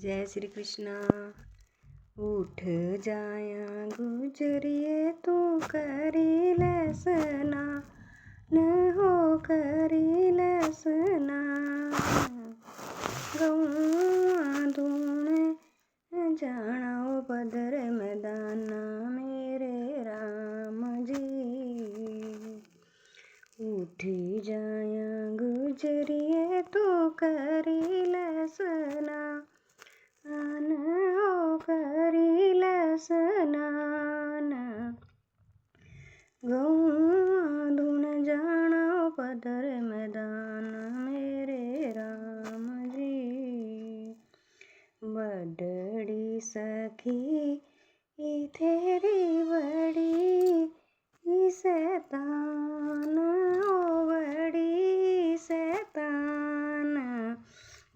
जय श्री कृष्ण। उठ जाया गुजरिए तू करी लसना, न हो करी लसना। गौआ धूणे जाना पदर मैदाना मेरे राम जी। उठी जाया गुजरिए तू करी लसना, करी लसनान। गौआ धूण जाना पदर मैदान मेरे राम जी। बड़ी सखी तेरी बड़ी शैतान, ओ बड़ी शैतान।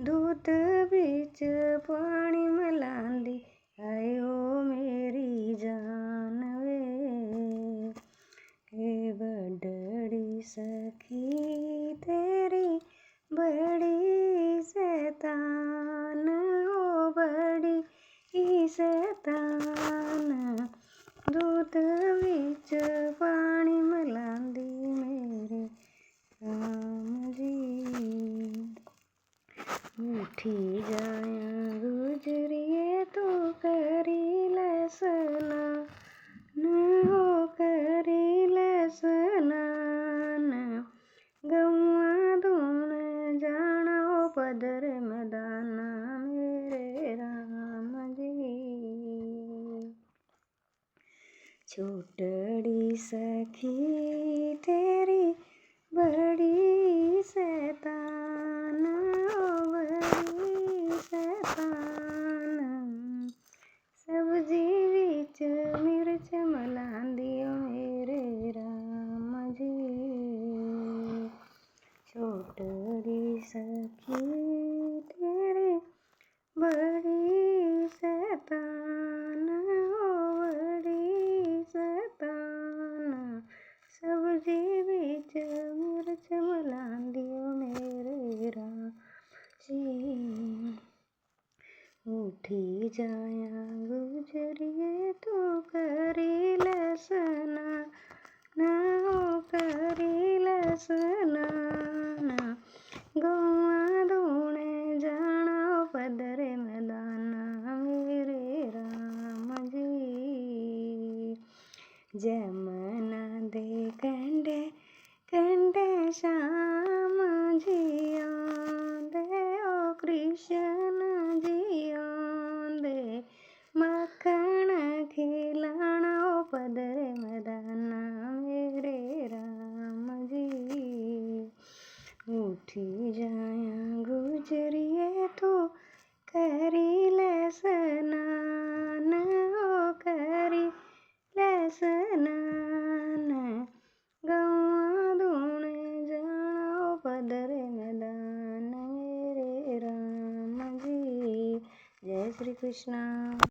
दूध बिच पानी मिलांदी आयो मेरी जान वे। हे बड़ी सखी तेरी बड़ी शैतान, ओ बड़ी शैतान। दूध बिच पानी मिलांदी मेरे राम जी। उठी जाया गुजरिए तू करी लसना, न हो करी लसना। गौआ धूण जाना पदर मैदाना मेरे राम जी। छोटड़ी सखी तेरी बड़ी शैतान, ओ बड़ी शैतान। सब्जी बिच मिर्च मिलांदी मेरे राम जी। छोटड़ी सखी तेरी बड़ी शैतान, ओ बड़ी शैतान। सब्जी बिच मिर्च मिलांदी मेरे राम जी। उठी जाया गुजरिए तू करी लसना, न हो करी लसना। गौआ धूणे जाना पदर मैदाना मेरे राम जी। जमुना दे कंढे कंढे श्याम जिया दे, ओ कृष्ण जिया दे। मक्खन खिलाना पदर मैदाना मेरे राम जी। उठी जाया गुजरिए तू करी लसना, न हो करी लसना। गौआ धूण जाना पदर मैदान मेरे राम जी। जय श्री कृष्ण।